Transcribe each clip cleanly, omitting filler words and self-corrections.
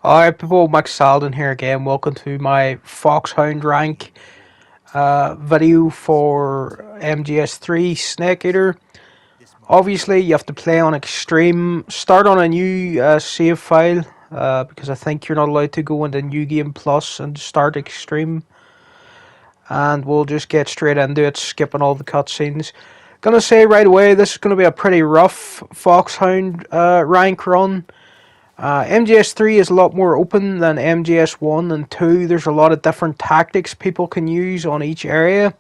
Alright people, Mgs3 here again. Welcome to my Foxhound Rank video for Mgs3 Snake Eater. Obviously you have to play on extreme. Start on a new save file because I think you're not allowed to go into New Game Plus and start extreme. And we'll just get straight into it, skipping all the cutscenes. Gonna say right away, this is gonna be a pretty rough Foxhound rank run. MGS3 is a lot more open than MGS1 and 2. There's a lot of different tactics people can use on each area.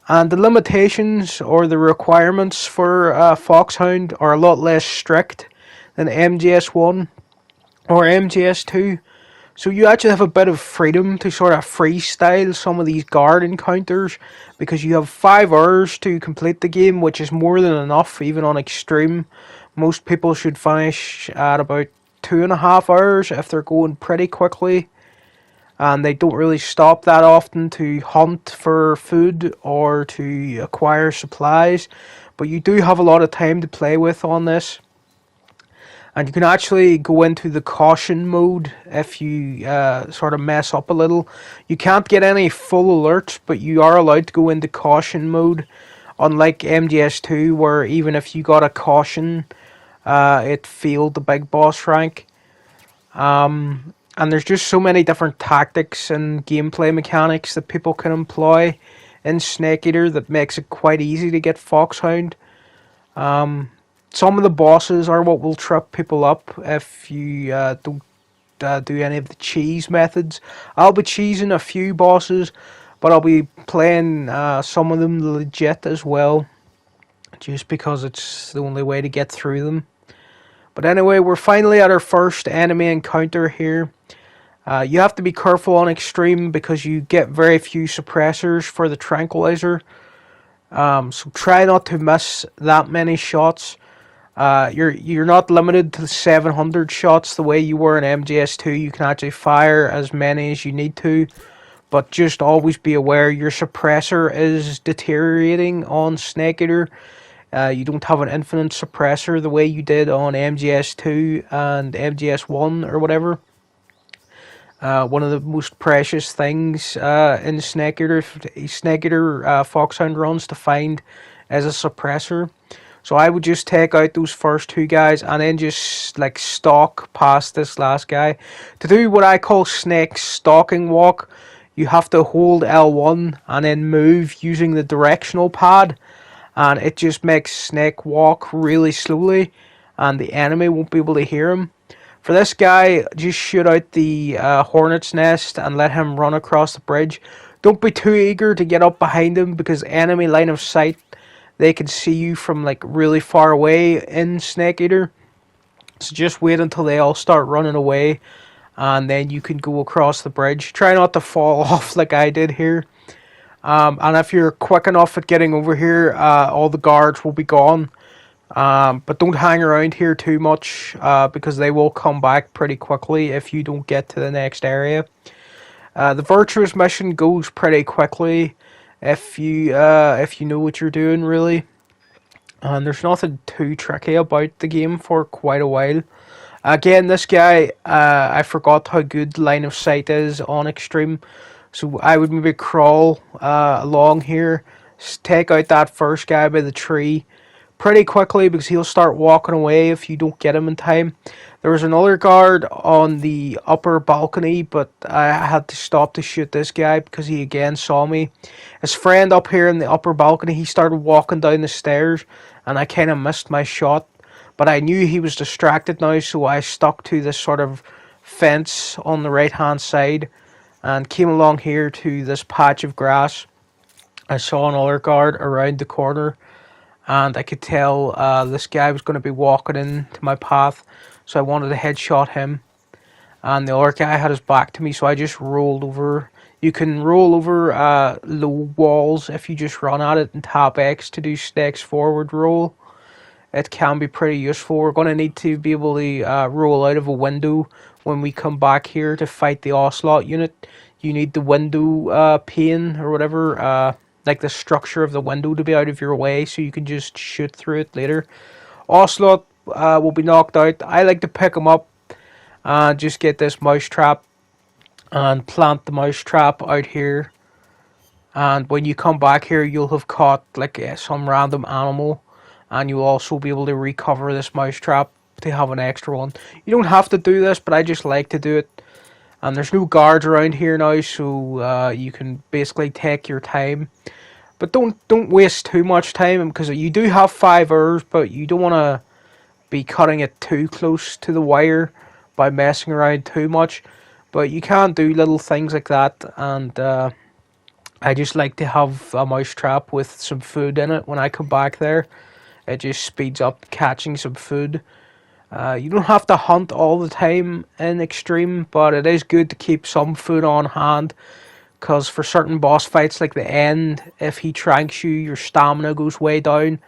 And the limitations or the requirements for Foxhound are a lot less strict than MGS1 or MGS2. So you actually have a bit of freedom to sort of freestyle some of these guard encounters because you have 5 hours to complete the game, which is more than enough even on extreme. Most people should finish at about 2.5 hours if they're going pretty quickly, and they don't really stop that often to hunt for food or to acquire supplies, but you do have a lot of time to play with on this. And you can actually go into the caution mode if you sort of mess up a little. You can't get any full alerts, but you are allowed to go into caution mode, unlike MGS2 where even if you got a caution, it failed the big boss rank. And there's just so many different tactics and gameplay mechanics that people can employ in Snake Eater that makes it quite easy to get Foxhound. Some of the bosses are what will trip people up if you don't do any of the cheese methods. I'll be cheesing a few bosses, but I'll be playing some of them legit as well, just because it's the only way to get through them. But anyway, we're finally at our first enemy encounter here. You have to be careful on extreme because you get very few suppressors for the tranquilizer. So try not to miss that many shots. You're not limited to 700 shots the way you were in MGS2. You can actually fire as many as you need to, but just always be aware your suppressor is deteriorating on Snake Eater. You don't have an infinite suppressor the way you did on MGS2 and MGS1 or whatever. One of the most precious things in Snake Eater Foxhound runs to find is a suppressor. So I would just take out those first 2 guys and then just like stalk past this last guy. To do what I call Snake stalking walk, you have to hold L1 and then move using the directional pad. And it just makes Snake walk really slowly and the enemy won't be able to hear him. For this guy, just shoot out the hornet's nest and let him run across the bridge. Don't be too eager to get up behind him because enemy line of sight, they can see you from like really far away in Snake Eater. So just wait until they all start running away and then you can go across the bridge. Try not to fall off like I did here. And if you're quick enough at getting over here, all the guards will be gone. But don't hang around here too much because they will come back pretty quickly if you don't get to the next area. The Virtuous mission goes pretty quickly if you know what you're doing, really. And there's nothing too tricky about the game for quite a while. Again, this guy, I forgot how good line of sight is on extreme. So I would maybe crawl along here, take out that first guy by the tree pretty quickly because he'll start walking away if you don't get him in time. There was another guard on the upper balcony, but I had to stop to shoot this guy because he again saw me. His friend up here in the upper balcony, he started walking down the stairs and I kind of missed my shot. But I knew he was distracted now, so I stuck to this sort of fence on the right hand side and came along here to this patch of grass. I saw another guard around the corner and I could tell this guy was going to be walking into my path, so I wanted to headshot him. And the other guy had his back to me, so I just rolled over. You can roll over low walls if you just run at it and tap X to do Snake's forward roll. It can be pretty useful. We're going to need to be able to roll out of a window when we come back here to fight the Ocelot unit. You need the window pane or whatever, like the structure of the window to be out of your way so you can just shoot through it later. Ocelot will be knocked out. I like to pick him up and just get this mouse trap and plant the mouse trap out here. And when you come back here, you'll have caught like some random animal, and you'll also be able to recover this mouse trap to have an extra one. You don't have to do this, but I just like to do it. And there's no guards around here now, so you can basically take your time. But don't waste too much time, because you do have 5 hours, but you don't want to be cutting it too close to the wire by messing around too much. But you can do little things like that, and I just like to have a mouse trap with some food in it when I come back there. It just speeds up catching some food. You don't have to hunt all the time in Extreme, but it is good to keep some food on hand, because for certain boss fights like the end, if he tranks you, your stamina goes way down,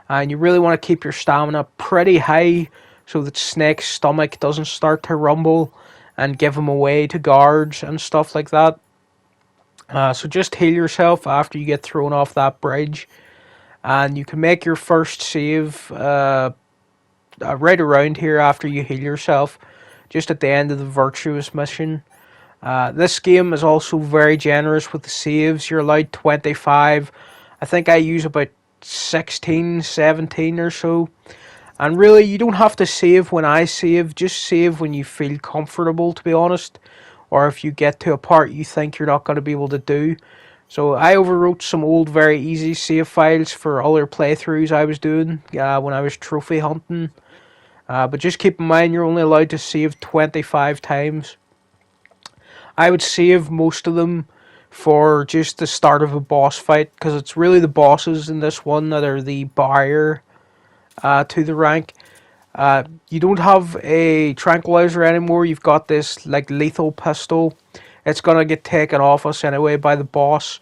and you really want to keep your stamina pretty high so that Snake's stomach doesn't start to rumble and give him away to guards and stuff like that. So just heal yourself after you get thrown off that bridge, and you can make your first save right around here after you heal yourself, just at the end of the Virtuous mission. This game is also very generous with the saves. You're allowed 25. I think I use about 16, 17 or so. And really, you don't have to save when I save. Just save when you feel comfortable, to be honest. Or if you get to a part you think you're not going to be able to do. So I overwrote some old very easy save files for other playthroughs I was doing when I was trophy hunting. But just keep in mind you're only allowed to save 25 times. I would save most of them for just the start of a boss fight, because it's really the bosses in this one that are the barrier to the rank. You don't have a tranquilizer anymore. You've got this like lethal pistol. It's gonna get taken off us anyway by the boss.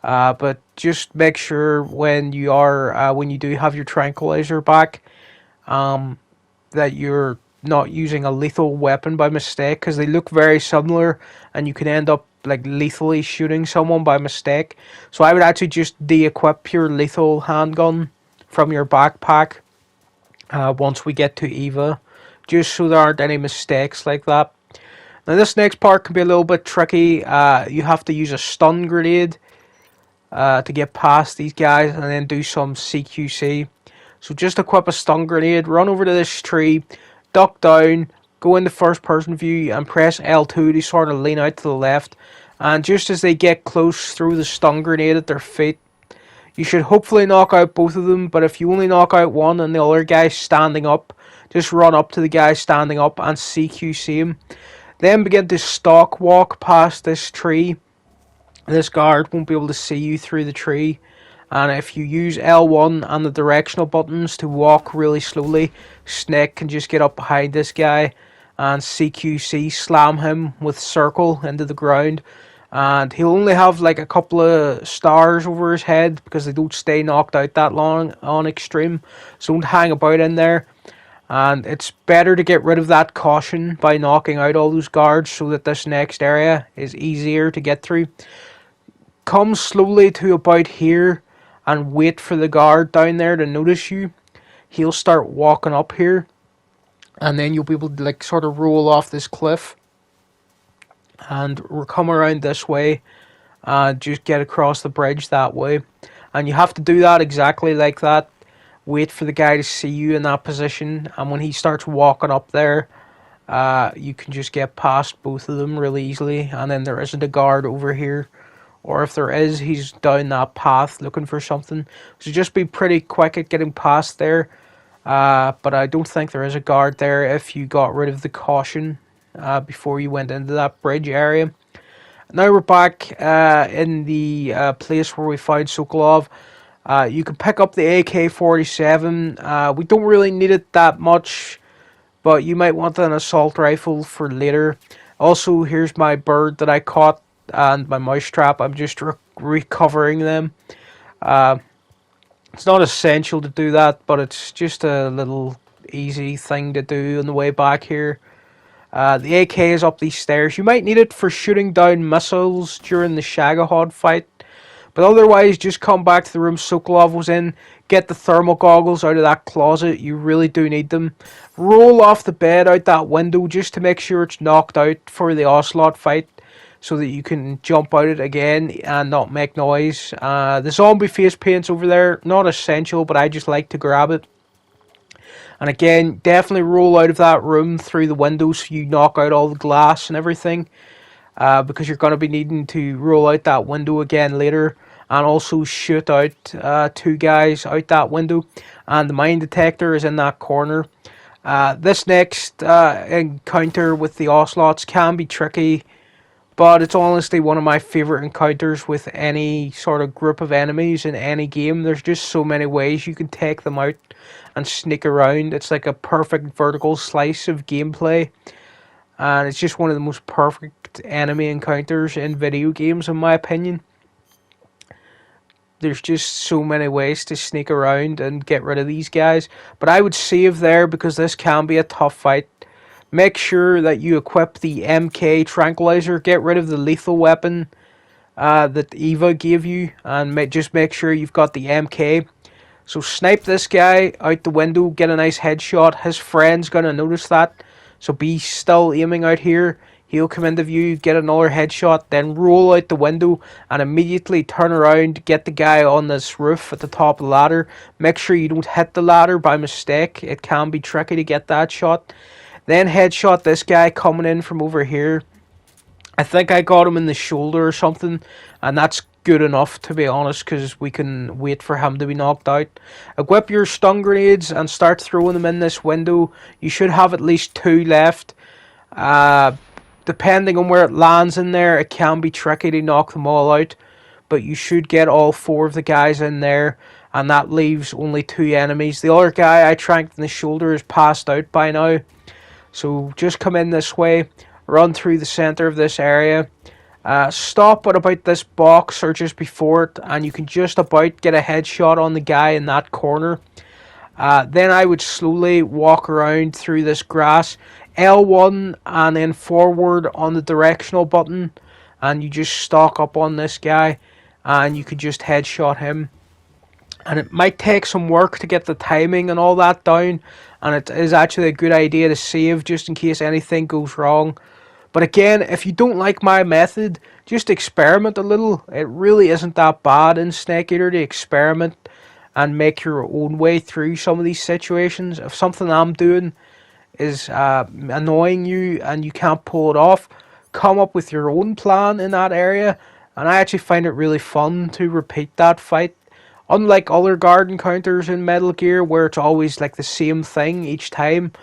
But just make sure when you do have your tranquilizer back, that you're not using a lethal weapon by mistake, because they look very similar, and you can end up like lethally shooting someone by mistake. So I would actually just de-equip your lethal handgun from your backpack once we get to Eva, just so there aren't any mistakes like that. Now this next part can be a little bit tricky. You have to use a stun grenade to get past these guys, and then do some CQC. So just equip a stun grenade, run over to this tree, duck down, go into first person view, and press L2 to sort of lean out to the left. And just as they get close, throw the stun grenade at their feet. You should hopefully knock out both of them, but if you only knock out one and the other guy's standing up, just run up to the guy standing up and CQC him. Then begin to stalk walk past this tree. This guard won't be able to see you through the tree. And if you use L1 and the directional buttons to walk really slowly, Snake can just get up behind this guy and CQC slam him with circle into the ground. And he'll only have like a couple of stars over his head, because they don't stay knocked out that long on Extreme. So don't hang about in there. And it's better to get rid of that caution by knocking out all those guards, so that this next area is easier to get through. Come slowly to about here and wait for the guard down there to notice you. He'll start walking up here, and then you'll be able to like sort of roll off this cliff and come around this way and just get across the bridge that way. And you have to do that exactly like that. Wait for the guy to see you in that position, and when he starts walking up there, you can just get past both of them really easily. And then there isn't a guard over here, or if there is, he's down that path looking for something. So just be pretty quick at getting past there. But I don't think there is a guard there if you got rid of the caution before you went into that bridge area. Now we're back in the place where we found Sokolov. You can pick up the AK-47. We don't really need it that much, but you might want an assault rifle for later. Also, here's my bird that I caught and my mousetrap. I'm just recovering them. It's not essential to do that, but it's just a little easy thing to do on the way back here. The AK is up these stairs. You might need it for shooting down missiles during the Shagahod fight, But otherwise, just come back to the room Sokolov was in, get the thermal goggles out of that closet, you really do need them. Roll off the bed out that window just to make sure it's knocked out for the Ocelot fight, so that you can jump out it again and not make noise. The zombie face paint's over there, not essential, but I just like to grab it. And again, definitely roll out of that room through the window so you knock out all the glass and everything. Because you're going to be needing to roll out that window again later. And also shoot out 2 guys out that window. And the mine detector is in that corner. This next encounter with the Ocelots can be tricky, but it's honestly one of my favourite encounters with any sort of group of enemies in any game. There's just so many ways you can take them out and sneak around. It's like a perfect vertical slice of gameplay. And it's just one of the most perfect enemy encounters in video games, in my opinion. There's just so many ways to sneak around and get rid of these guys. But I would save there because this can be a tough fight. Make sure that you equip the MK tranquilizer. Get rid of the lethal weapon that Eva gave you. And just make sure you've got the MK. So snipe this guy out the window. Get a nice headshot. His friend's going to notice that. So be still aiming out here. He'll come into view. Get another headshot. Then roll out the window. And immediately turn around. Get the guy on this roof at the top of the ladder. Make sure you don't hit the ladder by mistake. It can be tricky to get that shot. Then headshot this guy coming in from over here. I think I got him in the shoulder or something. And that's good enough, to be honest, because we can wait for him to be knocked out. Equip your stun grenades and start throwing them in this window. You should have at least 2 left. Depending on where it lands in there, it can be tricky to knock them all out. But you should get all 4 of the guys in there. And that leaves only 2 enemies. The other guy I tranked in the shoulder is passed out by now. So just come in this way, run through the center of this area, stop at about this box or just before it, and you can just about get a headshot on the guy in that corner. Then I would slowly walk around through this grass, L1 and then forward on the directional button, and you just stalk up on this guy and you could just headshot him. And it might take some work to get the timing and all that down. And it is actually a good idea to save just in case anything goes wrong. But again, if you don't like my method, just experiment a little. It really isn't that bad in Snake Eater to experiment and make your own way through some of these situations. If something I'm doing is annoying you and you can't pull it off, come up with your own plan in that area. And I actually find it really fun to repeat that fight. Unlike other guard encounters in Metal Gear, where it's always like the same thing each time,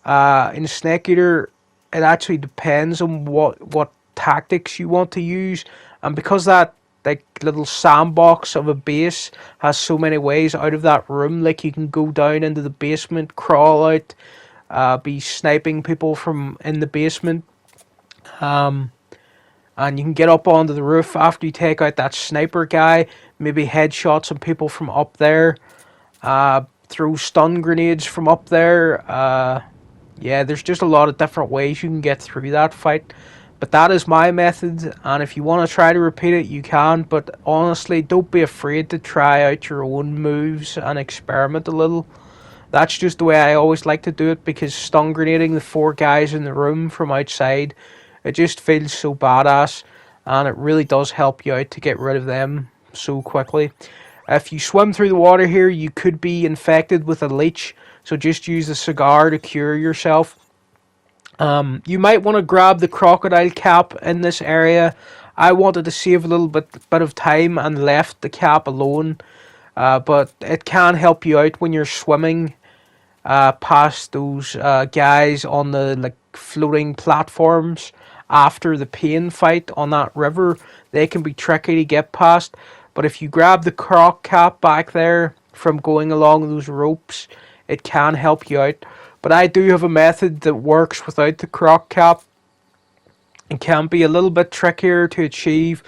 in Snake Eater, it actually depends on what tactics you want to use. And because that like little sandbox of a base has so many ways out of that room, like you can go down into the basement, crawl out, be sniping people from in the basement, and you can get up onto the roof after you take out that sniper guy, maybe headshot some people from up there, throw stun grenades from up there. Yeah, there's just a lot of different ways you can get through that fight. But that is my method, and if you want to try to repeat it, you can. But honestly, don't be afraid to try out your own moves and experiment a little. That's just the way I always like to do it, because stun grenading the 4 guys in the room from outside, it just feels so badass, and it really does help you out to get rid of them so quickly. If you swim through the water here, you could be infected with a leech, so just use a cigar to cure yourself. You might want to grab the crocodile cap in this area. I wanted to save a little bit of time and left the cap alone, but it can help you out when you're swimming past those guys on the like floating platforms after the pain fight on that river. They can be tricky to get past, but if you grab the croc cap back there from going along those ropes, it can help you out. But I do have a method that works without the croc cap. It can be a little bit trickier to achieve,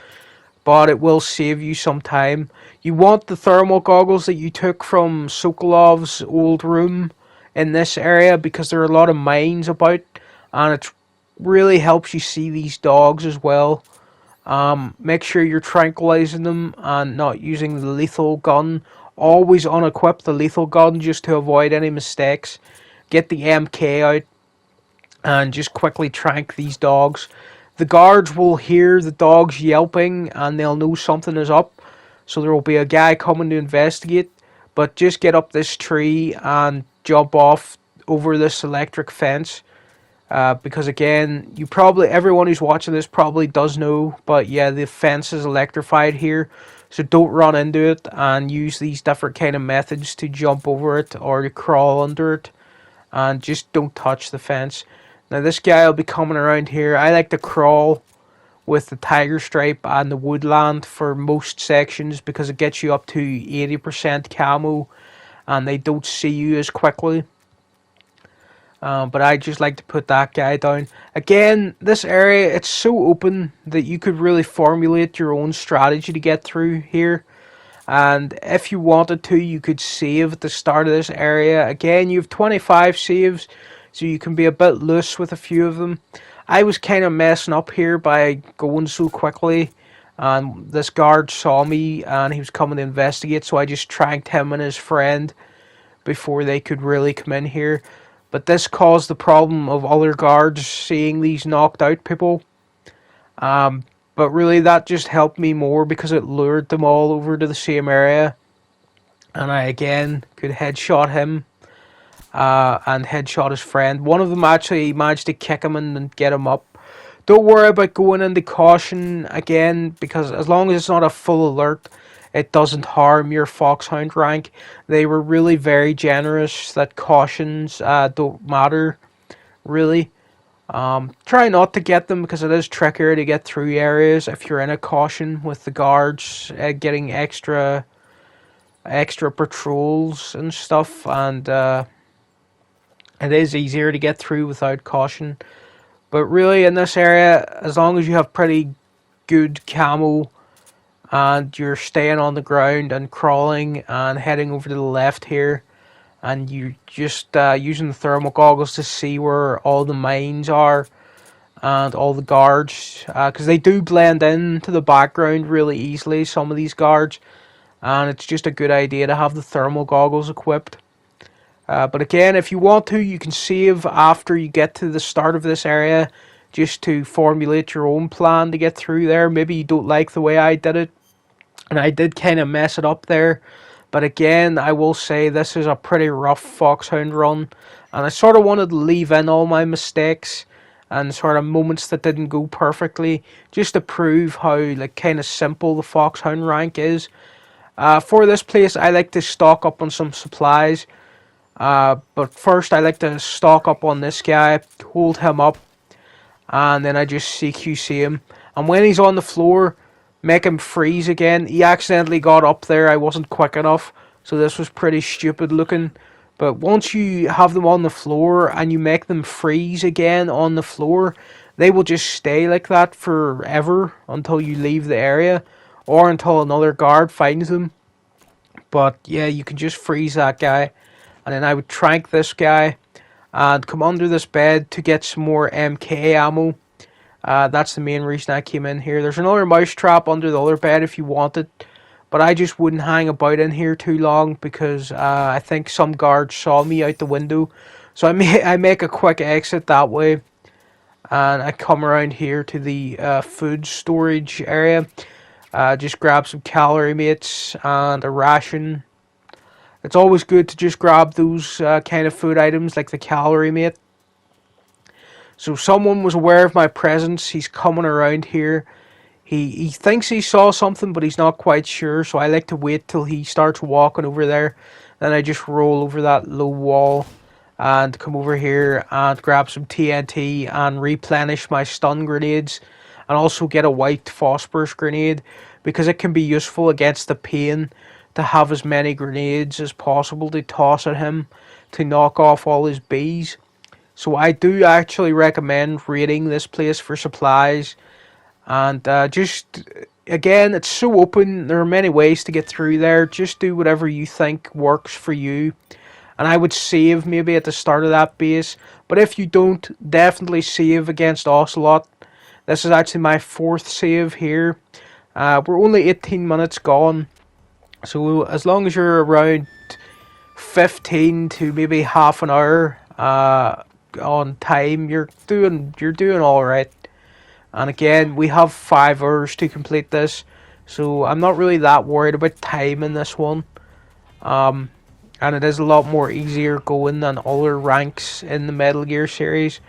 but it will save you some time. You want the thermal goggles that you took from Sokolov's old room in this area, because there are a lot of mines about, and it really helps you see these dogs as well. Make sure you're tranquilizing them and not using the lethal gun. Always unequip the lethal gun just to avoid any mistakes. Get the MK out and just quickly trank these dogs. The guards will hear the dogs yelping and they'll know something is up. So there will be a guy coming to investigate. But just get up this tree and jump off over this electric fence. Because again, everyone who's watching this probably does know, but yeah, the fence is electrified here, so don't run into it and use these different kind of methods to jump over it or to crawl under it, and just don't touch the fence. Now this guy will be coming around here. I like to crawl with the tiger stripe and the woodland for most sections because it gets you up to 80% camo and they don't see you as quickly. But I just like to put that guy down. Again, this area, it's so open that you could really formulate your own strategy to get through here. And if you wanted to, you could save at the start of this area. Again, you have 25 saves, so you can be a bit loose with a few of them. I was kind of messing up here by going so quickly. And this guard saw me and he was coming to investigate, so I just tranked him and his friend before they could really come in here. But this caused the problem of other guards seeing these knocked out people. But really that just helped me more because it lured them all over to the same area. And I again could headshot him and headshot his friend. One of them actually managed to kick him and get him up. Don't worry about going into caution again, because as long as it's not a full alert, it doesn't harm your Foxhound rank. They were really very generous that cautions don't matter, really. Try not to get them because it is trickier to get through areas if you're in a caution with the guards getting extra patrols and stuff, and it is easier to get through without caution. But really in this area, as long as you have pretty good camo and you're staying on the ground and crawling and heading over to the left here, and you just using the thermal goggles to see where all the mines are and all the guards, because they do blend into the background really easily, some of these guards, and it's just a good idea to have the thermal goggles equipped. But again, if you want to, you can save after you get to the start of this area just to formulate your own plan to get through there. Maybe you don't like the way I did it, and I did kind of mess it up there. But again, I will say this is a pretty rough Foxhound run, and I sort of wanted to leave in all my mistakes and sort of moments that didn't go perfectly, just to prove how like kind of simple the Foxhound rank is. For this place, I like to stock up on some supplies. But first I like to stock up on this guy, hold him up, and then I just CQC him. And when he's on the floor, make him freeze again. He accidentally got up there, I wasn't quick enough, so this was pretty stupid looking. But once you have them on the floor and you make them freeze again on the floor, they will just stay like that forever until you leave the area, or until another guard finds them. But yeah, you can just freeze that guy. And then I would trank this guy and come under this bed to get some more MK ammo. That's the main reason I came in here. There's another mouse trap under the other bed if you want it, but I just wouldn't hang about in here too long because I think some guards saw me out the window. So I make a quick exit that way, and I come around here to the food storage area. Just grab some calorie mates and a ration. It's always good to just grab those kind of food items like the calorie mate. So someone was aware of my presence. He's coming around here. He thinks he saw something, but he's not quite sure. So I like to wait till he starts walking over there. Then I just roll over that low wall and come over here and grab some TNT and replenish my stun grenades. And also get a white phosphorus grenade because it can be useful against the pain to have as many grenades as possible to toss at him to knock off all his bees. So I do actually recommend raiding this place for supplies. And just, again, it's so open. There are many ways to get through there. Just do whatever you think works for you. And I would save maybe at the start of that base. But if you don't, definitely save against Ocelot. This is actually my 4th save here. We're only 18 minutes gone, so as long as you're around 15 to maybe half an hour on time, you're doing all right. And again, we have 5 hours to complete this, so I'm not really that worried about time in this one. And it is a lot more easier going than other ranks in the Metal Gear series.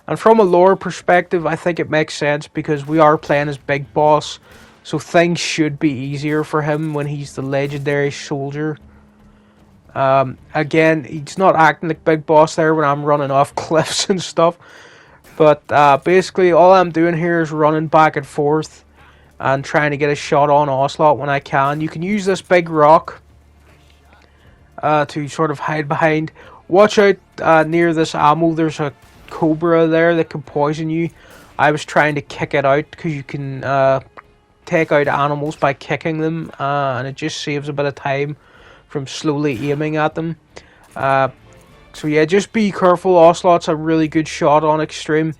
And from a lore perspective, I think it makes sense because we are playing as Big Boss, so things should be easier for him when he's the legendary soldier. Again, he's not acting like Big Boss there when I'm running off cliffs and stuff. But basically, all I'm doing here is running back and forth and trying to get a shot on Ocelot when I can. You can use this big rock to sort of hide behind. Watch out near this ammo. There's a cobra there that can poison you. I was trying to kick it out because you can take out animals by kicking them, and it just saves a bit of time from slowly aiming at them. So yeah, just be careful. Ocelot's a really good shot on extreme.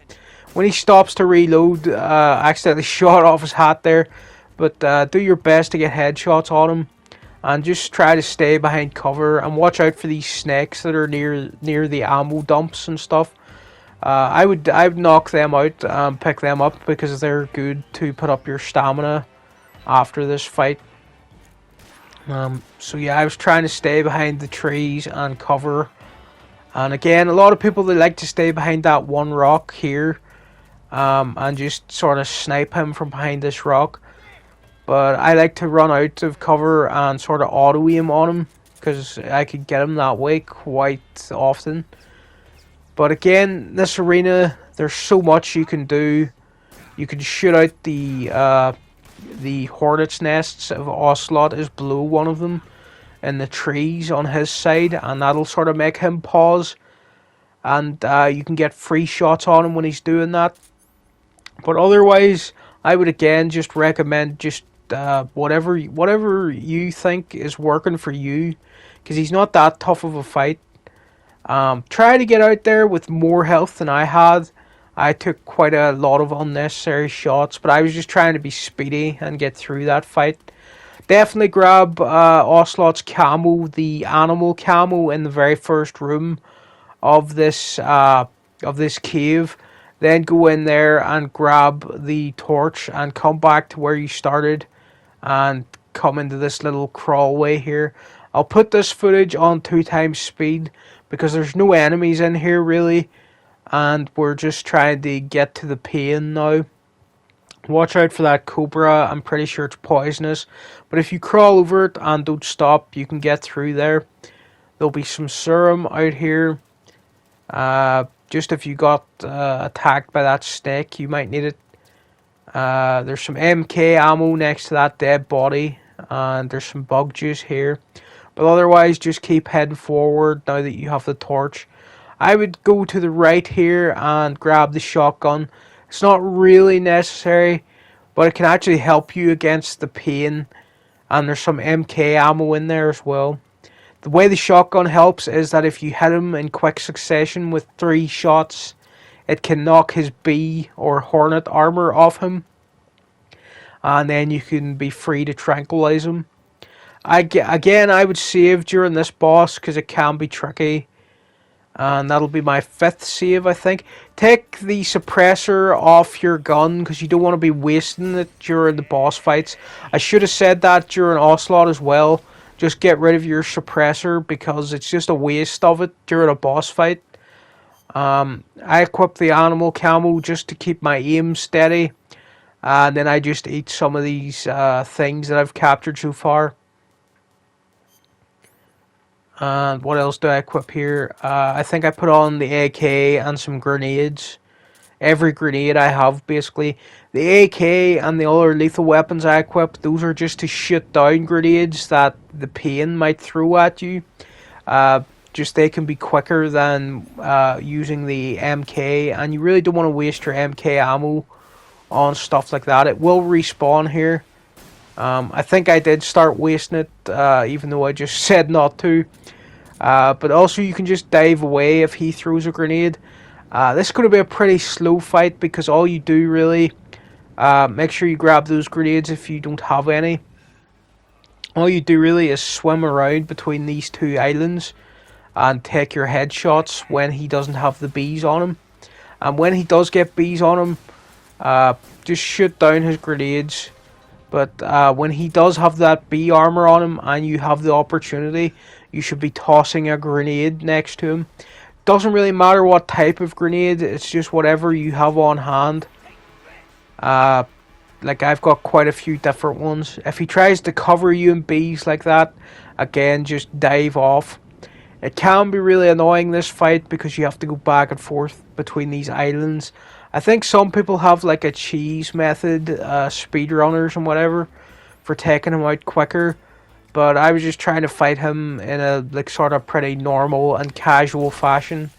When he stops to reload, I accidentally shot off his hat there, but do your best to get headshots on him, and just try to stay behind cover and watch out for these snakes that are near the ammo dumps and stuff. I would knock them out and pick them up because they're good to put up your stamina after this fight. So yeah, I was trying to stay behind the trees and cover. And again, a lot of people, they like to stay behind that one rock here and just sort of snipe him from behind this rock. But I like to run out of cover and sort of auto aim on him because I could get him that way quite often. But again, this arena, there's so much you can do. You can shoot out the hornet's nests if Ocelot is below one of them in the trees on his side, and that'll sort of make him pause. And you can get free shots on him when he's doing that. But otherwise, I would again just recommend just whatever you think is working for you, because he's not that tough of a fight. Try to get out there with more health than I had. I took quite a lot of unnecessary shots, but I was just trying to be speedy and get through that fight. Definitely grab Ocelot's camo, the animal camo, in the very first room of this cave. Then go in there and grab the torch and come back to where you started and come into this little crawlway here. I'll put this footage on 2x speed because there's no enemies in here really, and we're just trying to get to the pain now. Watch out for that cobra. I'm pretty sure it's poisonous, but if you crawl over it and don't stop, you can get through there. There'll be some serum out here. Just if you got attacked by that snake, you might need it. There's some MK ammo next to that dead body, and there's some bug juice here. But otherwise, just keep heading forward now that you have the torch. I would go to the right here and grab the shotgun. It's not really necessary, but it can actually help you against the pain. And there's some MK ammo in there as well. The way the shotgun helps is that if you hit him in quick succession with 3 shots, it can knock his bee or hornet armor off him. And then you can be free to tranquilize him. Again, I would save during this boss because it can be tricky. And that'll be my 5th save, I think. Take the suppressor off your gun because you don't want to be wasting it during the boss fights. I should have said that during Ocelot as well. Just get rid of your suppressor because it's just a waste of it during a boss fight. I equip the animal camo just to keep my aim steady. And then I just eat some of these things that I've captured so far. And what else do I equip here? I think I put on the AK and some grenades. Every grenade I have, basically. The AK and the other lethal weapons I equipped, those are just to shoot down grenades that the pain might throw at you. Just they can be quicker than using the MK, and you really don't want to waste your MK ammo on stuff like that. It will respawn here. I think I did start wasting it, even though I just said not to. But also you can just dive away if he throws a grenade. This is going to be a pretty slow fight because all you do really Make sure you grab those grenades if you don't have any. All you do really is swim around between these two islands and take your headshots when he doesn't have the bees on him. And when he does get bees on him, just shoot down his grenades. But when he does have that bee armor on him and you have the opportunity, you should be tossing a grenade next to him. Doesn't really matter what type of grenade, it's just whatever you have on hand. Like I've got quite a few different ones. If he tries to cover you in bees like that, again, just dive off. It can be really annoying, this fight, because you have to go back and forth between these islands. I think some people have like a cheese method, speedrunners and whatever, for taking him out quicker. But I was just trying to fight him in a like sort of pretty normal and casual fashion.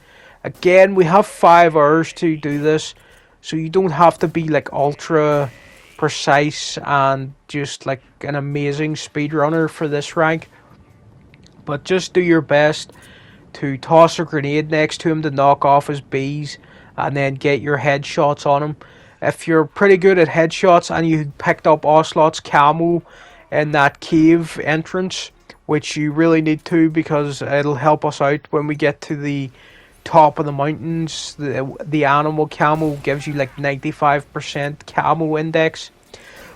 Again, we have 5 hours to do this, so you don't have to be like ultra precise and just like an amazing speedrunner for this rank. But just do your best to toss a grenade next to him to knock off his bees and then get your headshots on him. If you're pretty good at headshots and you picked up Ocelot's camo in that cave entrance, which you really need to because it'll help us out when we get to the top of the mountains. The animal camo gives you like 95% camo index.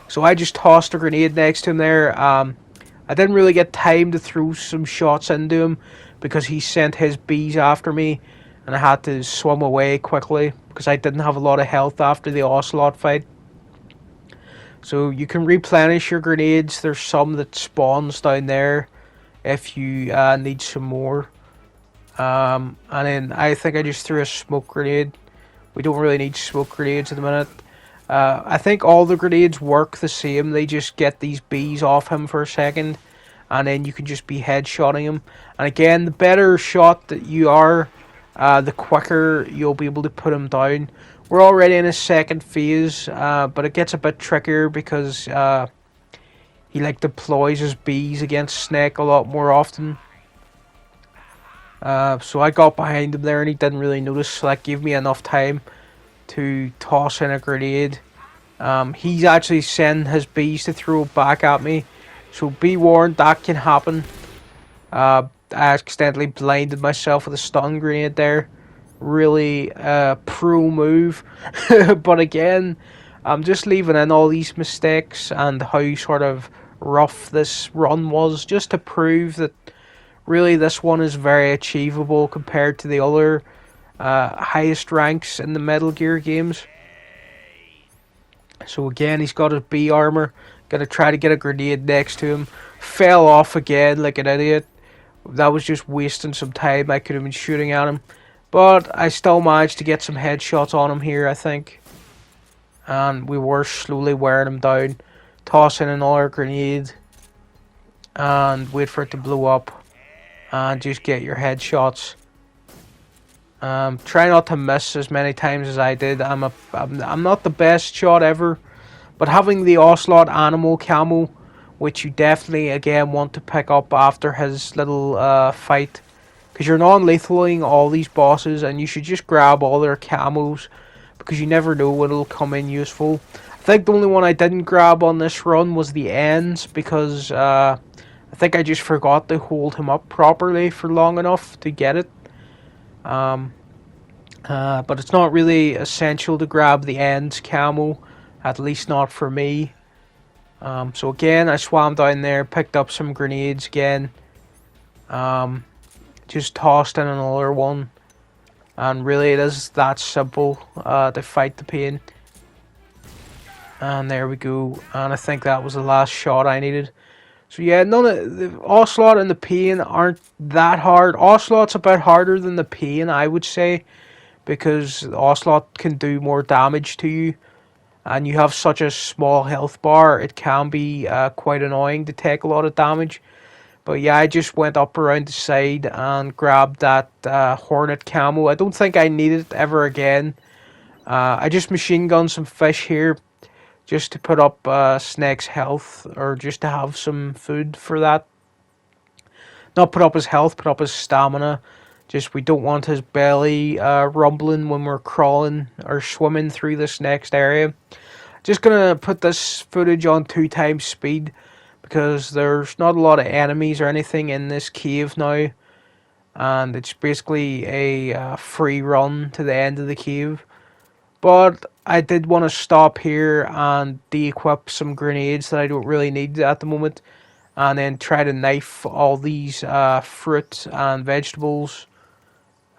So I just tossed a grenade next to him there. I didn't really get time to throw some shots into him because he sent his bees after me and I had to swim away quickly because I didn't have a lot of health after the Ocelot fight. So you can replenish your grenades. There's some that spawns down there if you need some more. And then I think I just threw a smoke grenade. We don't really need smoke grenades at the minute. I think all the grenades work the same. They just get these bees off him for a second, and then you can just be headshotting him. And again, the better shot that you are, the quicker you'll be able to put him down. We're already in his second phase, but it gets a bit trickier because he like deploys his bees against Snake a lot more often. So I got behind him there and he didn't really notice, so that gave me enough time to toss in a grenade. He's actually sending his bees to throw back at me, so be warned, that can happen. I accidentally blinded myself with a stun grenade there. Really pro move. But again, I'm just leaving in all these mistakes and how sort of rough this run was, just to prove that really this one is very achievable compared to the other highest ranks in the Metal Gear games. So again, he's got his B armor. Gonna try to get a grenade next to him. Fell off again like an idiot. That was just wasting some time. I could have been shooting at him. But I still managed to get some headshots on him here, I think. And we were slowly wearing him down. Toss in another grenade. And wait for it to blow up. And just get your headshots. Try not to miss as many times as I did. I'm not the best shot ever, but having the Ocelot animal camo, which you definitely again want to pick up after his little fight, because you're non-lethaling all these bosses, and you should just grab all their camos because you never know when it'll come in useful. I think the only one I didn't grab on this run was the ends because I think I just forgot to hold him up properly for long enough to get it. But it's not really essential to grab the ends camo, at least not for me. So again, I swam down there, picked up some grenades again, just tossed in another one, and really it is that simple to fight the pain. And there we go, and I think that was the last shot I needed. So yeah, none of the Ocelot and the Pain aren't that hard. Ocelot's a bit harder than the Pain, I would say, because Ocelot can do more damage to you, and you have such a small health bar. It can be quite annoying to take a lot of damage. But yeah, I just went up around the side and grabbed that Hornet camo. I don't think I need it ever again. I just machine gunned some fish here, just to put up Snake's health, or just to have some food for that. Not put up his health, put up his stamina. Just we don't want his belly rumbling when we're crawling or swimming through this next area. Just gonna put this footage on 2x speed because there's not a lot of enemies or anything in this cave now, and it's basically a free run to the end of the cave. But I did want to stop here and de-equip some grenades that I don't really need at the moment, and then try to knife all these fruit and vegetables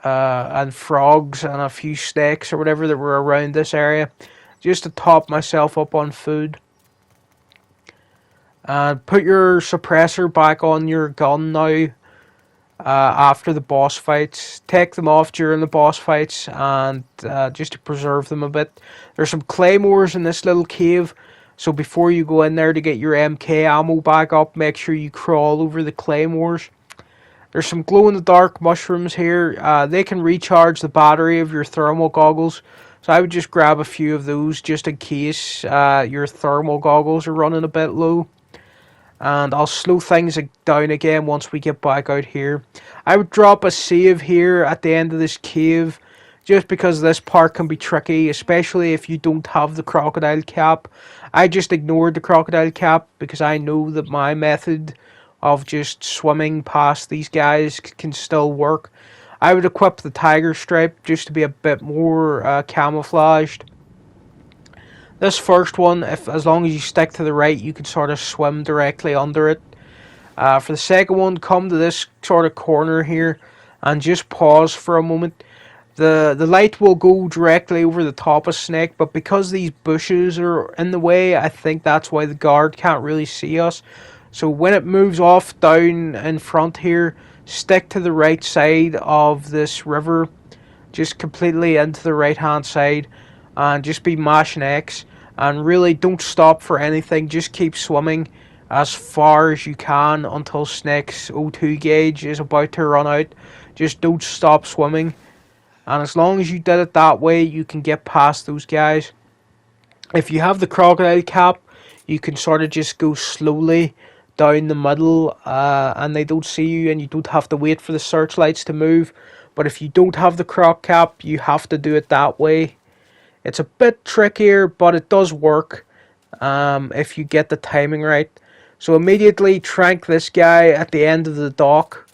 and frogs and a few snakes or whatever that were around this area, just to top myself up on food. And put your suppressor back on your gun now. After the boss fights, take them off during the boss fights, and just to preserve them a bit. There's some claymores in this little cave, so before you go in there to get your MK ammo back up, make sure you crawl over the claymores. There's some glow-in-the-dark mushrooms here. They can recharge the battery of your thermal goggles, so I would just grab a few of those just in case your thermal goggles are running a bit low. And I'll slow things down again once we get back out here. I would drop a save here at the end of this cave, just because this part can be tricky, especially if you don't have the crocodile cap. I just ignored the crocodile cap because I know that my method of just swimming past these guys can still work. I would equip the tiger stripe just to be a bit more camouflaged. This first one, as long as you stick to the right, you can sort of swim directly under it. For the second one, come to this sort of corner here and just pause for a moment. The light will go directly over the top of Snake, but because these bushes are in the way, I think that's why the guard can't really see us. So when it moves off down in front here, stick to the right side of this river, just completely into the right hand side, and just be mashing X. And really don't stop for anything, just keep swimming as far as you can until Snake's O2 gauge is about to run out. Just don't stop swimming, and as long as you did it that way, you can get past those guys. If you have the crocodile cap, you can sort of just go slowly down the middle and they don't see you, and you don't have to wait for the searchlights to move. But if you don't have the croc cap, you have to do it that way. It's a bit trickier, but it does work if you get the timing right. So immediately trank this guy at the end of the dock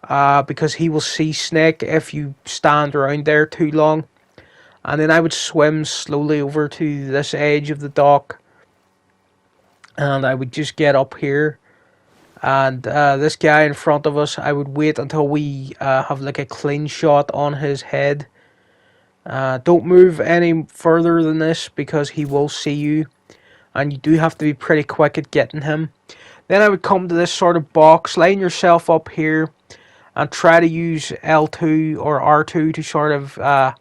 because he will see Snake if you stand around there too long. And then I would swim slowly over to this edge of the dock, and I would just get up here. And this guy in front of us, I would wait until we have like a clean shot on his head. Don't move any further than this because he will see you, and you do have to be pretty quick at getting him. Then I would come to this sort of box, line yourself up here, and try to use L2 or R2 to sort of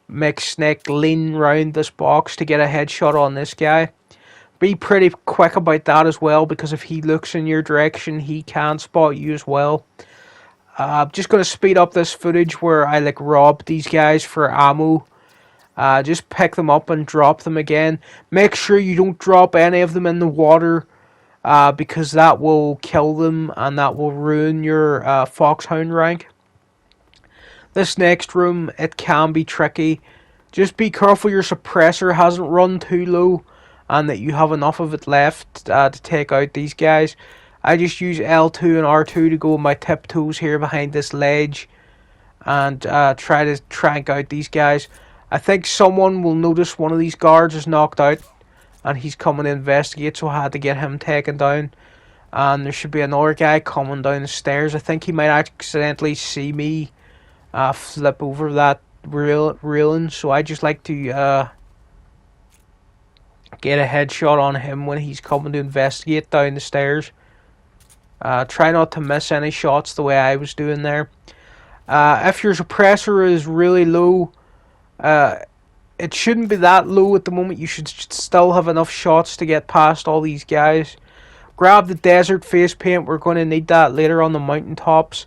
make Snake lean round this box to get a headshot on this guy. Be pretty quick about that as well, because if he looks in your direction, he can spot you as well. I'm just going to speed up this footage where I like rob these guys for ammo. Just pick them up and drop them again. Make sure you don't drop any of them in the water, because that will kill them and that will ruin your Foxhound rank. This next room, it can be tricky. Just be careful your suppressor hasn't run too low and that you have enough of it left to take out these guys. I just use L2 and R2 to go on my tiptoes here behind this ledge and try to trank out these guys. I think someone will notice one of these guards is knocked out and he's coming to investigate, so I had to get him taken down. And there should be another guy coming down the stairs. I think he might accidentally see me flip over that railing, so I just like to get a headshot on him when he's coming to investigate down the stairs. Try not to miss any shots the way I was doing there. If your suppressor is really low, it shouldn't be that low at the moment. You should still have enough shots to get past all these guys. Grab the desert face paint. We're going to need that later on the mountaintops.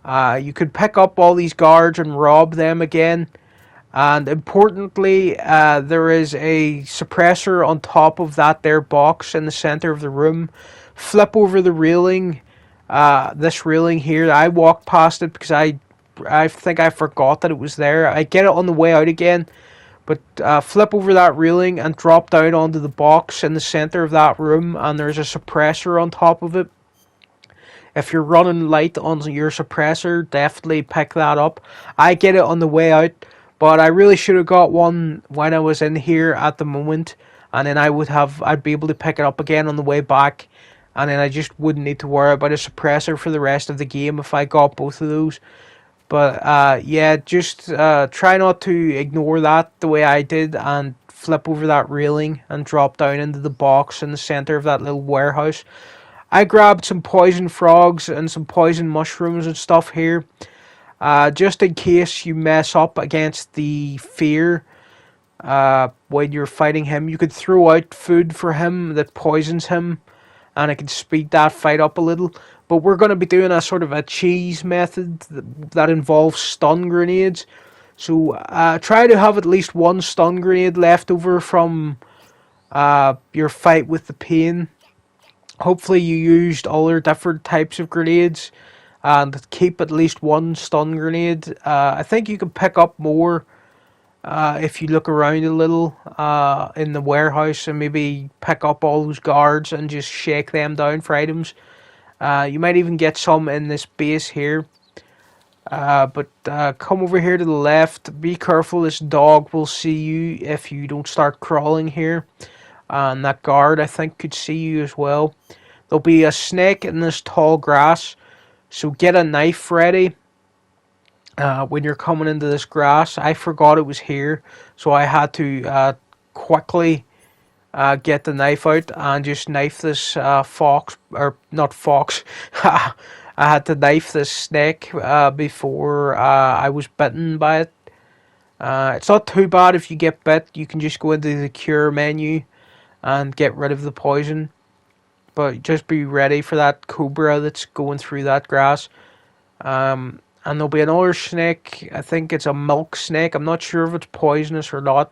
You could pick up all these guards and rob them again. And importantly, there is a suppressor on top of that there box in the center of the room. Flip over the railing, this railing here. I walked past it because I think I forgot that it was there. I get it on the way out again, But flip over that railing and drop down onto the box in the center of that room, and there's a suppressor on top of it. If you're running light on your suppressor, definitely pick that up. I get it on the way out, but I really should have got one when I was in here at the moment, and then I'd be able to pick it up again on the way back, and then I just wouldn't need to worry about a suppressor for the rest of the game if I got both of those. But yeah, just try not to ignore that the way I did and flip over that railing and drop down into the box in the center of that little warehouse. I grabbed some poison frogs and some poison mushrooms and stuff here, just in case you mess up against the fear when you're fighting him. You could throw out food for him that poisons him, and it can speed that fight up a little. But we're going to be doing a sort of a cheese method that involves stun grenades. So try to have at least one stun grenade left over from your fight with the pain. Hopefully you used all their different types of grenades, and keep at least one stun grenade. I think you can pick up more if you look around a little in the warehouse and maybe pick up all those guards and just shake them down for items. You might even get some in this base here. But come over here to the left. Be careful, this dog will see you if you don't start crawling here. And that guard, I think, could see you as well. There'll be a snake in this tall grass, so get a knife ready when you're coming into this grass. I forgot it was here, so I had to quickly get the knife out and just knife this fox, or not fox. I had to knife this snake before I was bitten by it. It's not too bad if you get bit. You can just go into the cure menu and get rid of the poison. But just be ready for that cobra that's going through that grass. And there'll be another snake. I think it's a milk snake. I'm not sure if it's poisonous or not.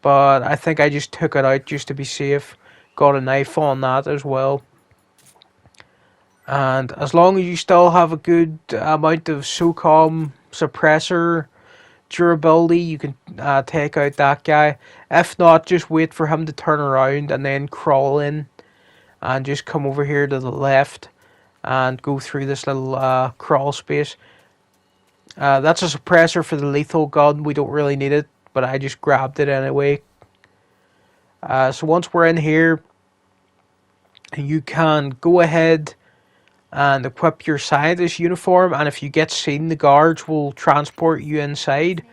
But I think I just took it out just to be safe. Got a knife on that as well. And as long as you still have a good amount of SOCOM suppressor durability, you can take out that guy. If not, just wait for him to turn around and then crawl in. And just come over here to the left and go through this little crawl space. That's a suppressor for the lethal gun. We don't really need it, but I just grabbed it anyway. So once we're in here, you can go ahead and equip your scientist uniform, and if you get seen, the guards will transport you inside.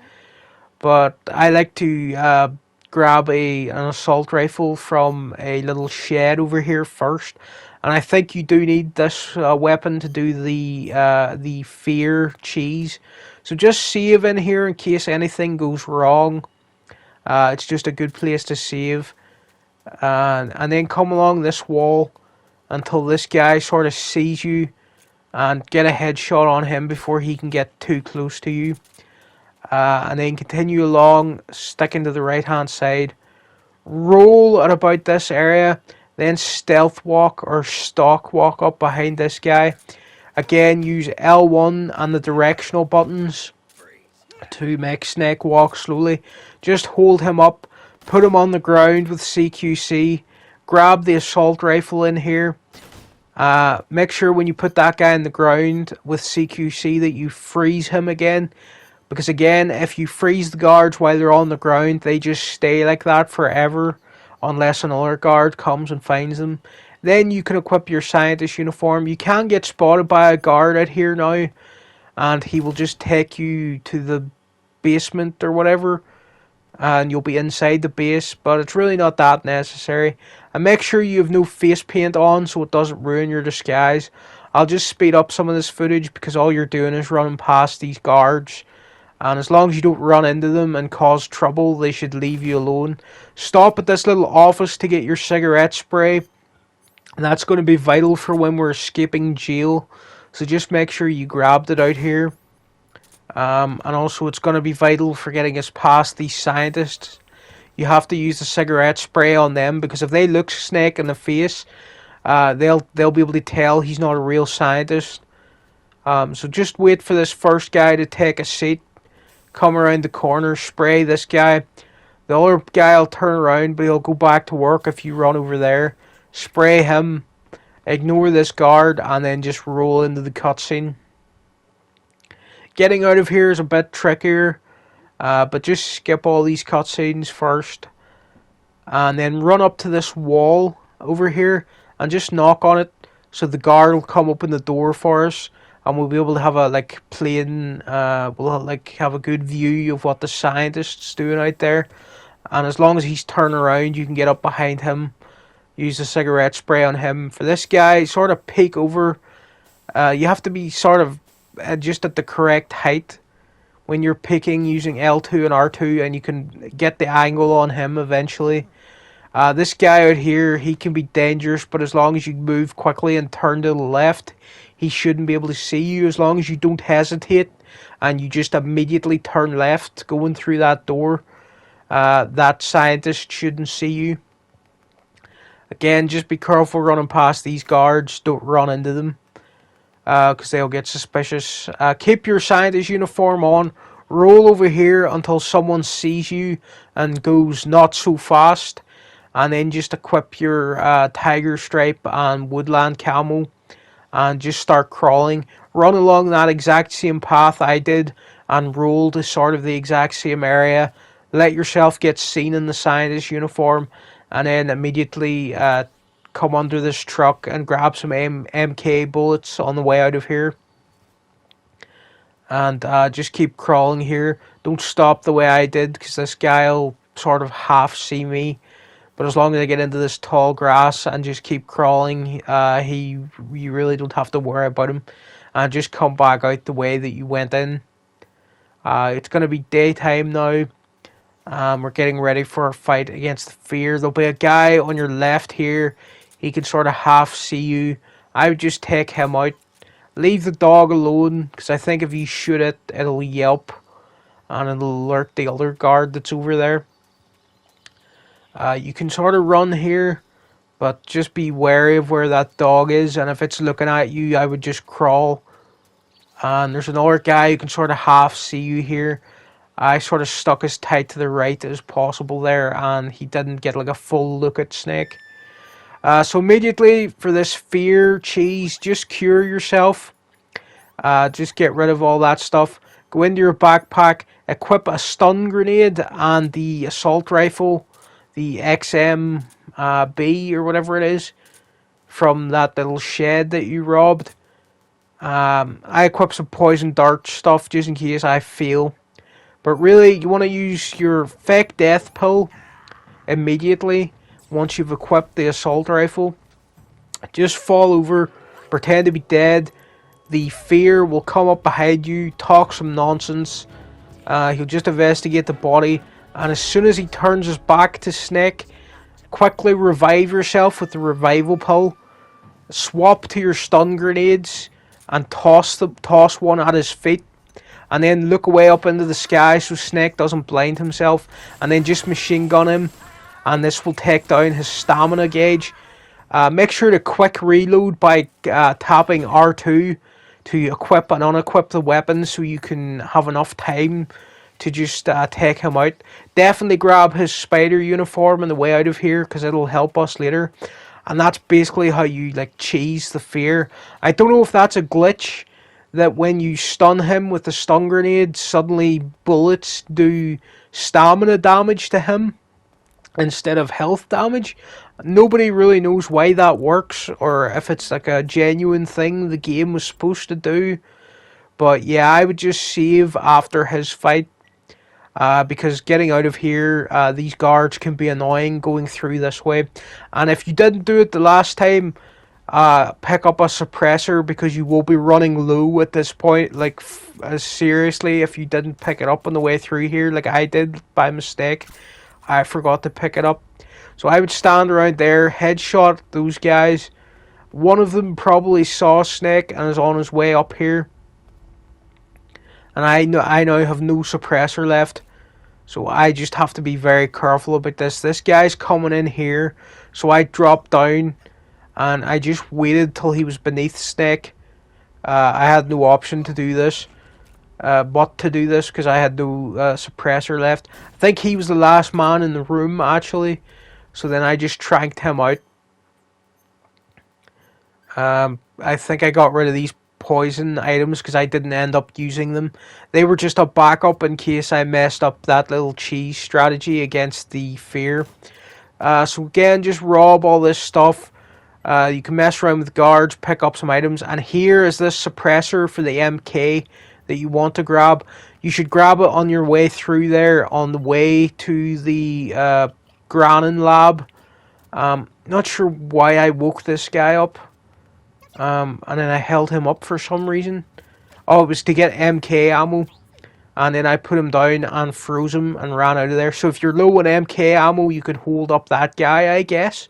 But I like to grab an assault rifle from a little shed over here first, and I think you do need this weapon to do the fear cheese. So just save in here in case anything goes wrong. It's just a good place to save, and then come along this wall until this guy sort of sees you, and get a headshot on him before he can get too close to you. And then continue along, sticking to the right hand side, roll at about this area, then stealth walk or stalk walk up behind this guy. Again, use L1 and the directional buttons to make Snake walk slowly. Just hold him up, put him on the ground with CQC, grab the assault rifle in here. Make sure when you put that guy in the ground with CQC that you freeze him again. Because again, if you freeze the guards while they're on the ground, they just stay like that forever. Unless another guard comes and finds them. Then you can equip your scientist uniform. You can get spotted by a guard out here now. And he will just take you to the basement or whatever. And you'll be inside the base. But it's really not that necessary. And make sure you have no face paint on so it doesn't ruin your disguise. I'll just speed up some of this footage because all you're doing is running past these guards. And as long as you don't run into them and cause trouble, they should leave you alone. Stop at this little office to get your cigarette spray. And that's going to be vital for when we're escaping jail. So just make sure you grabbed it out here. And also it's going to be vital for getting us past these scientists. You have to use the cigarette spray on them, because if they look Snake in the face, they'll be able to tell he's not a real scientist. So just wait for this first guy to take a seat. Come around the corner, spray this guy. The other guy will turn around, but he'll go back to work if you run over there. Spray him, ignore this guard, and then just roll into the cutscene. Getting out of here is a bit trickier, but just skip all these cutscenes first. And then run up to this wall over here and just knock on it, so the guard will come open the door for us, and we'll be able to have a we'll have a good view of what the scientist's doing out there. And as long as he's turning around, you can get up behind him, use the cigarette spray on him. For this guy, sort of peek over. You have to be sort of just at the correct height when you're picking using L2 and R2, and you can get the angle on him eventually. This guy out here, he can be dangerous, but as long as you move quickly and turn to the left, he shouldn't be able to see you. As long as you don't hesitate and you just immediately turn left going through that door, that scientist shouldn't see you. Again, just be careful running past these guards. Don't run into them, because they'll get suspicious. Keep your scientist uniform on. Roll over here until someone sees you and goes not so fast. And then just equip your tiger stripe and woodland camo. And just start crawling. Run along that exact same path I did. And roll to sort of the exact same area. Let yourself get seen in the scientist uniform. And then immediately come under this truck and grab some MK bullets on the way out of here. And just keep crawling here. Don't stop the way I did, because this guy will sort of half see me. But as long as I get into this tall grass and just keep crawling, you really don't have to worry about him. And just come back out the way that you went in. It's going to be daytime now. We're getting ready for a fight against the fear. There'll be a guy on your left here. He can sort of half see you. I would just take him out. Leave the dog alone, because I think if you shoot it, it'll yelp. And it'll alert the other guard that's over there. You can sort of run here, but just be wary of where that dog is. And if it's looking at you, I would just crawl. And there's another guy who can sort of half see you here. I sort of stuck as tight to the right as possible there, and he didn't get like a full look at Snake. So immediately for this fear cheese, just cure yourself. Just get rid of all that stuff. Go into your backpack, equip a stun grenade and the assault rifle, the XM-B or whatever it is, from that little shed that you robbed. I equip some poison dart stuff just in case I fail. But really, you want to use your fake death pill immediately once you've equipped the assault rifle. Just fall over, pretend to be dead. The fear will come up behind you, talk some nonsense. He'll just investigate the body. And as soon as he turns his back to Snake, quickly revive yourself with the revival pill. Swap to your stun grenades and toss one at his feet. And then look away up into the sky so Snake doesn't blind himself. And then just machine gun him. And this will take down his stamina gauge. Make sure to quick reload by tapping R2 to equip and unequip the weapons, so you can have enough time to just take him out. Definitely grab his spider uniform on the way out of here, because it'll help us later. And that's basically how you like cheese the fear. I don't know if that's a glitch, that when you stun him with the stun grenade, suddenly bullets do stamina damage to him instead of health damage. Nobody really knows why that works, or if it's like a genuine thing the game was supposed to do. But yeah, I would just save after his fight, because getting out of here, these guards can be annoying going through this way. And if you didn't do it the last time, pick up a suppressor, because you will be running low at this point. Like, seriously, if you didn't pick it up on the way through here, like I did by mistake, I forgot to pick it up. So I would stand around there, headshot those guys. One of them probably saw Snake and is on his way up here. And I now have no suppressor left. So I just have to be very careful about this. This guy's coming in here. So I dropped down and I just waited till he was beneath Snake. I had no option to do this. what to do this because I had no suppressor left. I think he was the last man in the room actually, so then I just tranked him out. I think I got rid of these poison items because I didn't end up using them. They were just a backup in case I messed up that little cheese strategy against the fear. So again, just rob all this stuff. You can mess around with guards, pick up some items, and here is this suppressor for the MK that you want to grab. You should grab it on your way through there, on the way to the Granin lab. Not sure why I woke this guy up. And then I held him up for some reason. Oh, it was to get MK ammo. And then I put him down and froze him and ran out of there. So if you're low on MK ammo, you can hold up that guy, I guess.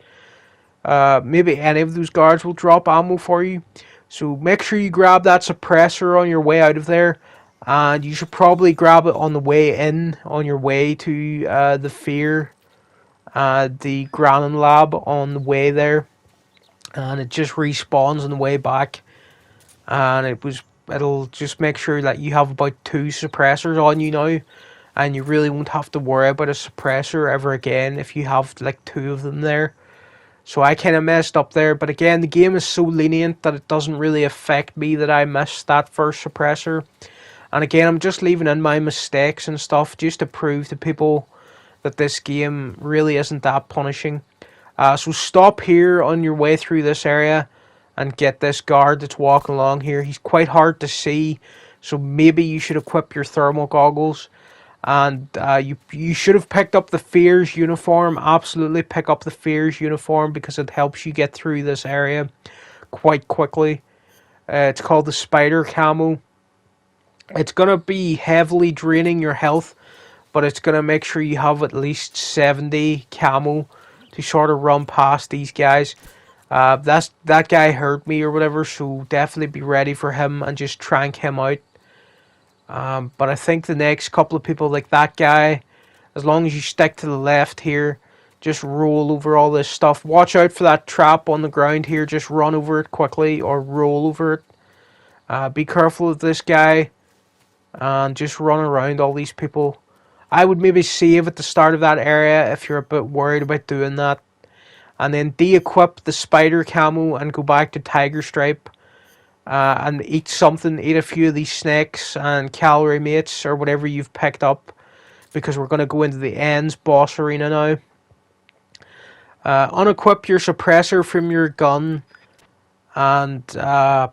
Maybe any of those guards will drop ammo for you. So make sure you grab that suppressor on your way out of there. And you should probably grab it on the way in, on your way to the Fear, the Granin lab on the way there. And it just respawns on the way back. And it'll just make sure that you have about 2 suppressors on you now. And you really won't have to worry about a suppressor ever again if you have like 2 of them there. So I kind of messed up there, but again, the game is so lenient that it doesn't really affect me that I missed that first suppressor. And again, I'm just leaving in my mistakes and stuff just to prove to people that this game really isn't that punishing. So stop here on your way through this area and get this guard that's walking along here. He's quite hard to see, so maybe you should equip your thermal goggles. And you should have picked up the Fears uniform. Absolutely pick up the Fears uniform because it helps you get through this area quite quickly. It's called the Spider Camo. It's going to be heavily draining your health, but it's going to make sure you have at least 70 camo to sort of run past these guys. That guy hurt me or whatever, so definitely be ready for him and just trank him out. But I think the next couple of people like that guy, as long as you stick to the left here, just roll over all this stuff. Watch out for that trap on the ground here. Just run over it quickly or roll over it. Be careful of this guy and just run around all these people. I would maybe save at the start of that area if you're a bit worried about doing that. And then de-equip the Spider Camo and go back to Tiger Stripe. And eat something, eat a few of these snakes and calorie mates or whatever you've picked up, because we're going to go into the ends boss arena now. Unequip your suppressor from your gun, and I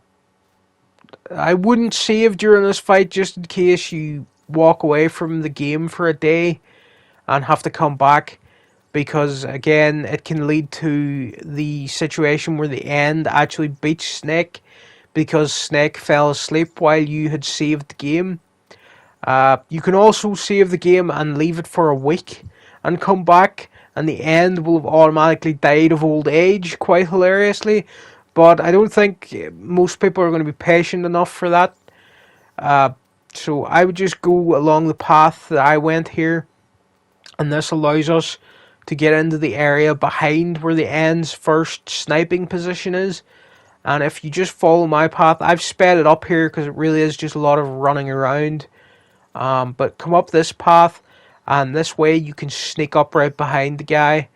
wouldn't save during this fight just in case you walk away from the game for a day and have to come back, because again it can lead to the situation where the end actually beats Snake, because Snake fell asleep while you had saved the game. You can also save the game and leave it for a week and come back, and the end will have automatically died of old age, quite hilariously. But I don't think most people are going to be patient enough for that. So I would just go along the path that I went here, and this allows us to get into the area behind where the end's first sniping position is. And if you just follow my path, I've sped it up here because it really is just a lot of running around. But come up this path, and this way you can sneak up right behind the guy.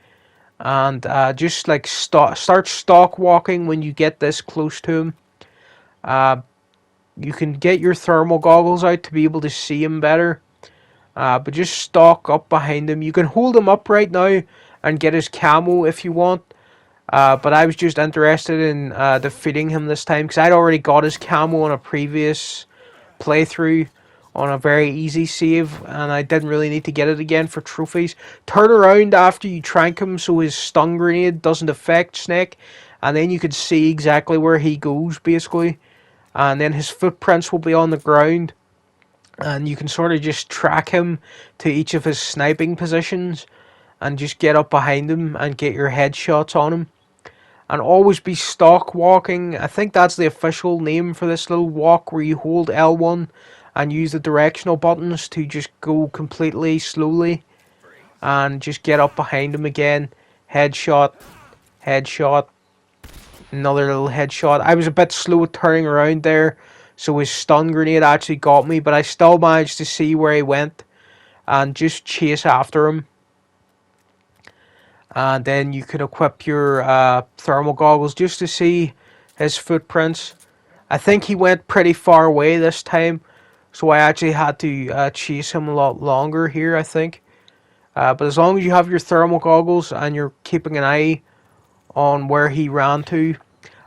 And just like start stalk walking when you get this close to him. You can get your thermal goggles out to be able to see him better. But just stalk up behind him. You can hold him up right now and get his camo if you want. But I was just interested in defeating him this time because I'd already got his camo on a previous playthrough on a very easy save, and I didn't really need to get it again for trophies. Turn around after you trank him so his stun grenade doesn't affect Snake, and then you can see exactly where he goes basically, and then his footprints will be on the ground, and you can sort of just track him to each of his sniping positions and just get up behind him and get your headshots on him. And always be stalk walking. I think that's the official name for this little walk where you hold L1 and use the directional buttons to just go completely slowly and just get up behind him again. Headshot, headshot, another little headshot. I was a bit slow at turning around there So his stun grenade actually got me, but I still managed to see where he went and just chase after him. And then you can equip your thermal goggles just to see his footprints. I think he went pretty far away this time, so I actually had to chase him a lot longer here, I think. But as long as you have your thermal goggles and you're keeping an eye on where he ran to.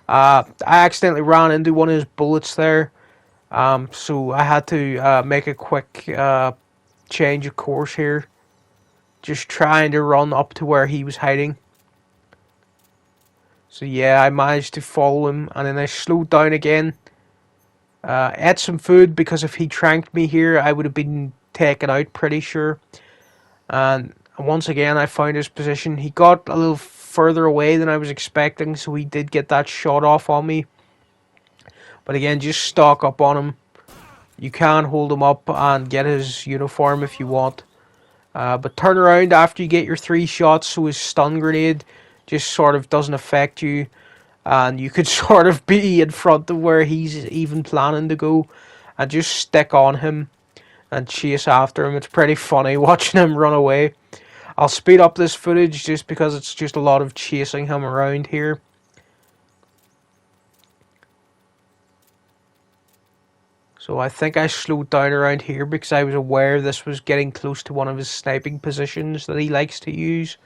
I accidentally ran into one of his bullets there, so I had to make a quick change of course here. Just trying to run up to where he was hiding. So yeah, I managed to follow him, and then I slowed down again. Ate some food, because if he tranked me here, I would have been taken out pretty sure. And once again, I found his position. He got a little further away than I was expecting, so he did get that shot off on me. But again, just stock up on him. You can hold him up and get his uniform if you want. But turn around after you get your 3 shots, so his stun grenade just sort of doesn't affect you. And you could sort of be in front of where he's even planning to go. And just stick on him and chase after him. It's pretty funny watching him run away. I'll speed up this footage just because it's just a lot of chasing him around here. So I think I slowed down around here because I was aware this was getting close to one of his sniping positions that he likes to use.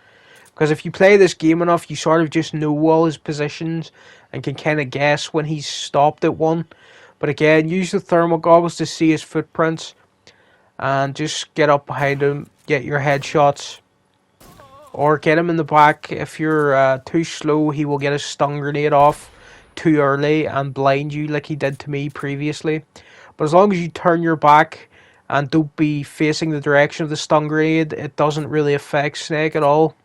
Because if you play this game enough, you sort of just know all his positions and can kind of guess when he's stopped at one. But again, use the thermal goggles to see his footprints. And just get up behind him, get your headshots. Or get him in the back. If you're too slow, he will get a stun grenade off too early and blind you like he did to me previously. But as long as you turn your back and don't be facing the direction of the stun grenade, it doesn't really affect Snake at all.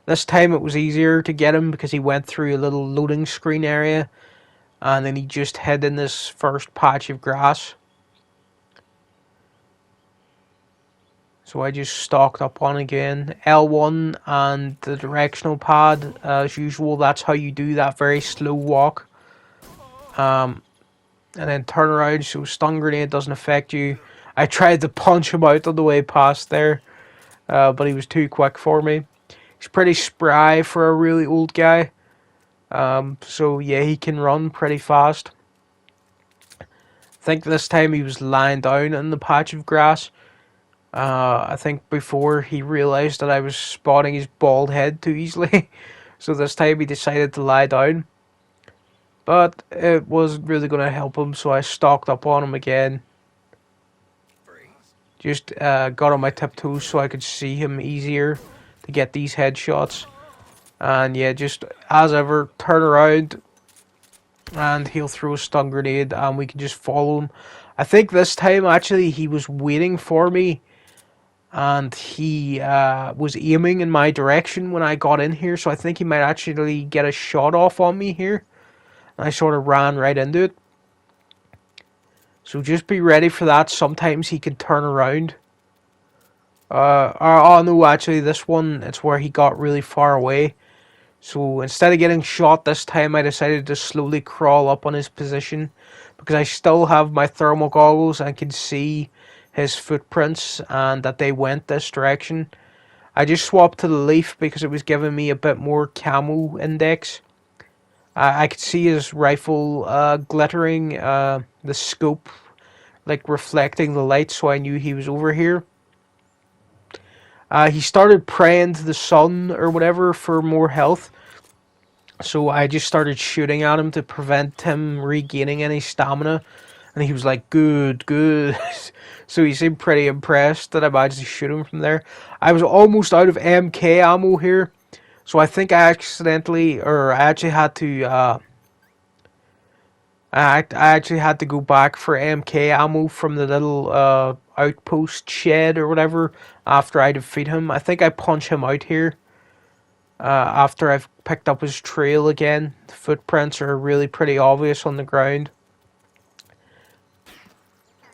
This time it was easier to get him because he went through a little loading screen area. And then he just hid in this first patch of grass. So I just stalked up on again. L1 and the directional pad, as usual, that's how you do that very slow walk. And then turn around so stun grenade doesn't affect you. I tried to punch him out on the way past there, but he was too quick for me. He's pretty spry for a really old guy. So yeah, he can run pretty fast. I think this time he was lying down in the patch of grass. I think before he realized that I was spotting his bald head too easily. So this time he decided to lie down. But it wasn't really going to help him, so I stalked up on him again. Just got on my tiptoes so I could see him easier to get these headshots. And yeah, just as ever, turn around and he'll throw a stun grenade and we can just follow him. I think this time actually he was waiting for me. And he was aiming in my direction when I got in here, so I think he might actually get a shot off on me here. And I sort of ran right into it. So just be ready for that. Sometimes he can turn around. Oh no, actually this one, it's where he got really far away. So instead of getting shot this time, I decided to slowly crawl up on his position. Because I still have my thermal goggles and can see his footprints and that they went this direction. I just swapped to the leaf because it was giving me a bit more camo index. I could see his rifle glittering, the scope like reflecting the light, so I knew he was over here. He started praying to the sun or whatever for more health, so I just started shooting at him to prevent him regaining any stamina. And he was like, good, good. So he seemed pretty impressed that I managed to shoot him from there. I was almost out of MK ammo here. So I think I accidentally, or I actually had to, I actually had to go back for MK ammo from the little outpost shed or whatever after I defeat him. I think I punch him out here after I've picked up his trail again. The footprints are really pretty obvious on the ground.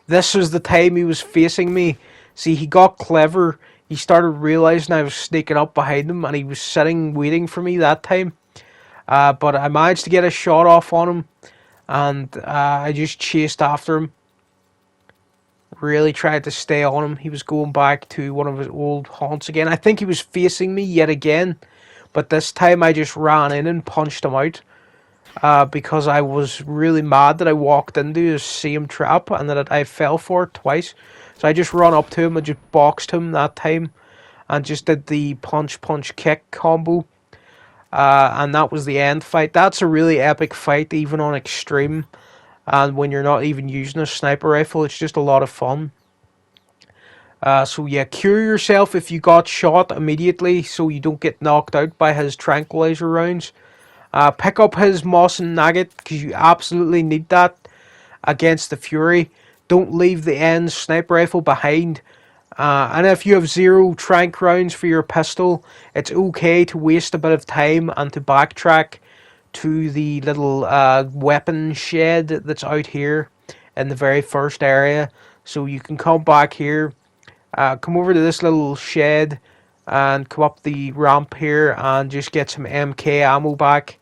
This was the time he was facing me. See, he got clever. He started realizing I was sneaking up behind him, and he was sitting waiting for me that time. But I managed to get a shot off on him. and I just chased after him. Really tried to stay on him. He was going back to one of his old haunts again. I think he was facing me yet again, but this time I just ran in and punched him out. Because I was really mad that I walked into the same trap and that I fell for it twice. So I just run up to him and just boxed him that time and just did the punch punch kick combo. And that was the end fight. That's a really epic fight, even on extreme. And when you're not even using a sniper rifle, it's just a lot of fun. So yeah, cure yourself if you got shot immediately so you don't get knocked out by his tranquilizer rounds. Pick up his Moss and Nugget because you absolutely need that against the Fury. Don't leave the end sniper rifle behind. And if you have 0 trank rounds for your pistol, it's okay to waste a bit of time and to backtrack to the little weapon shed that's out here in the very first area. So you can come back here, come over to this little shed and come up the ramp here and just get some MK ammo back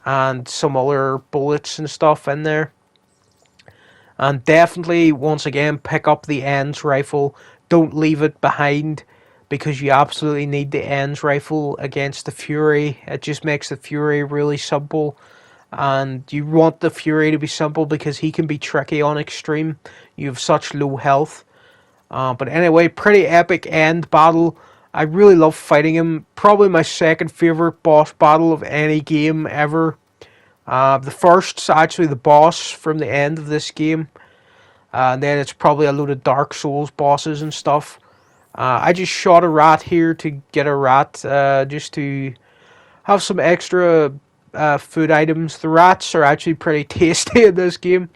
and some other bullets and stuff in there. And definitely, once again, pick up the ends rifle. Don't leave it behind because you absolutely need the ends rifle against the Fury. It just makes the Fury really simple. And you want the Fury to be simple because he can be tricky on extreme. You have such low health. But anyway, pretty epic end battle. I really love fighting him. Probably my second favourite boss battle of any game ever. The first's actually the boss from the end of this game. And then it's probably a load of Dark Souls bosses and stuff. I just shot a rat here to get a rat, just to have some extra food items. The rats are actually pretty tasty in this game.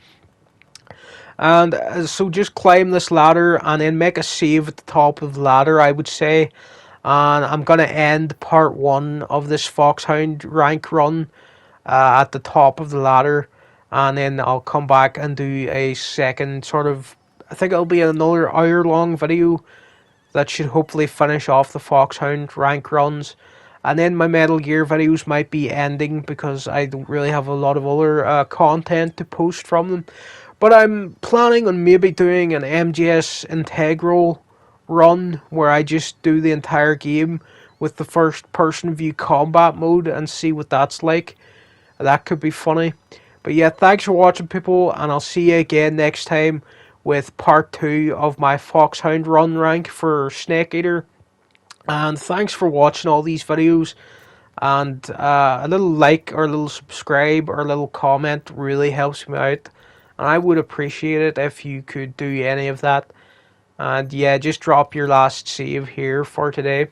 And so just climb this ladder and then make a save at the top of the ladder, I would say. And I'm going to end part 1 of this Foxhound rank run at the top of the ladder. And then I'll come back and do a second sort of, I think it'll be another hour long video that should hopefully finish off the Foxhound rank runs. And then my Metal Gear videos might be ending because I don't really have a lot of other content to post from them. But I'm planning on maybe doing an MGS integral run where I just do the entire game with the first person view combat mode and see what that's like. That could be funny. But yeah, thanks for watching, people, and I'll see you again next time with part 2 of my Foxhound run rank for Snake Eater. And thanks for watching all these videos. And a little like or a little subscribe or a little comment really helps me out. And I would appreciate it if you could do any of that. And yeah, just drop your last save here for today.